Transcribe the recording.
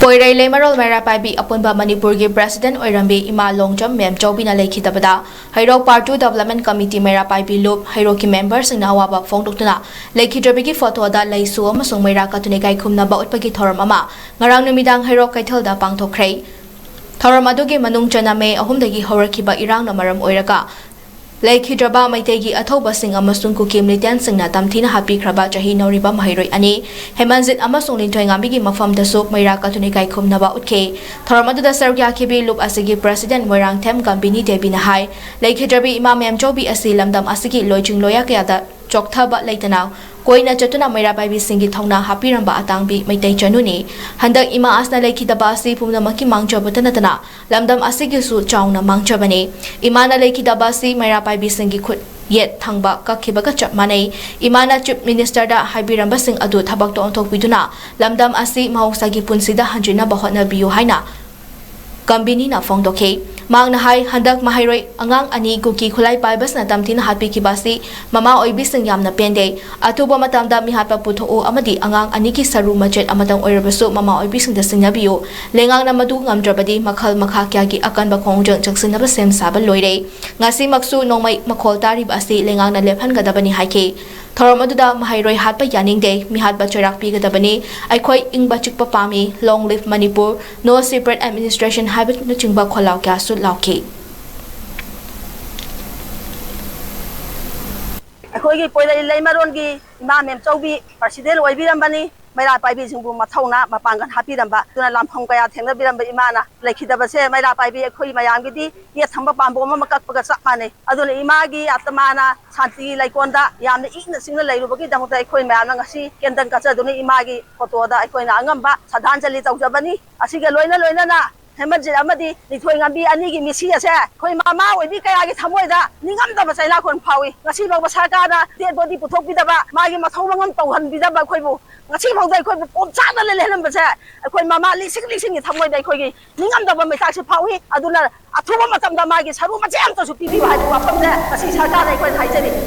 Poirai Lemarol Mera Paibi Apunba Manipur gi President Oirambi Ima Longjam Mem Chobina Lekhitabada Hairok Partu Development Committee Mera Paibi Loop Hairoki members na awaba Fongdokna Lekhidrabigi photo da Laisu amasung Mera Katune Kai Khumna ba utpagi thoram ama ngarang numidang Hairok Kaithal da pangthokhrei thoram adugi manung chaname ahumdagi horakiba irang na maram oiraka Lekhidraba Maitegi Athoba Singh amasung Kukim Litian Singna Tamthina Happy Kraba Jahi Noriba Mahiroi Ani Hemanzit amasung Linthoy Ngambigi Mafam Dasuk Maira Katune Kai Khumnaba Utke Thoramadu Sargya Kibi Loop Asigi President Moirang Them Gambini Debina Hai Lekhidrabi Imam Yamchobi Asi Lamdam Asigi Loijing Loya Kayada Chokthaba Laitana Koina Chatuna Maira Baibi Singi Thongna Happy Ramba Atangbi Maitai Chanuni Handak Ima Asna Lekhidaba Asi Pumnamaki Mangchabatanatana Lamdam Asigi Su Chawna Mangchabani Imana Lekhidaba Asi Maira Baibi Singi Khut Yet Thangba Kakhibaga Chap Manei Imana Chief Minister da Haibiramba Singh Adu Thabak to Onthok Biduna Lamdam Asi Mahausagi Punsida Hanjina Bahotna Biyu Haina Gambini na Fongdoke Mang na hai handak mahairoi angang ani kuki khulai paibas na tamtin hatpi kibasi mama oibi sing yamna pende atuba matamda mi hatpa putho amadi angang ani ki saru majet amatang oirabasu mama oibi sing da singnabiyo lengang na madu ngamdrabadi makhal makha kya gi akan ba khongjang chaksinaba sem saba loire ngasi maksu nongmai makhol tari basi lengang na lephan gadabani haike Thoramadu Mahairoi Hatpa Yaningde, Mihatba Charak Pigadabani, Aikoi Ingba Chikpa Pami, Long Live Manipur, No Separate Administration Habit Nuchingba Kolau Kasut Lauki. Akoigi Poirai Lemarolgi, Imam Chobi, President Oibirambani, Maira Paibi Zumbu Matona, Mapangan Happy Ramba, Duna Lampongaya, Tenga Biramba Imana, Lekidabase, Maira Paibi, Koi Mayangidi, yet Hamba Bambo Makapakasapane, Aduna Imagi, Atamana, Santi Laikonda, Yam eating a single Laruki, Damota Koi Manangasi, Kendan Kasaduni Imagi, Potoda, Koina Angamba, Sadanjali Tabani, Asiga Loina. Hemanjit amadi nithoi ngambi anigi misi ase khoi mama oibi kaya gi thamoida ningam da basaila kon phawi ngasi bog basaka na dead body puthok bidaba magi mathau mangam tauhan bidaba khoibu ngasi bog dai khoi pom chana le lelam base khoi mama lising gi thamoida khoi gi ningam da ba mai tak se phawi aduna athuba matam da magi saru macam to su pibi hai wa pamne ngasi sarkar ai khoi thai jani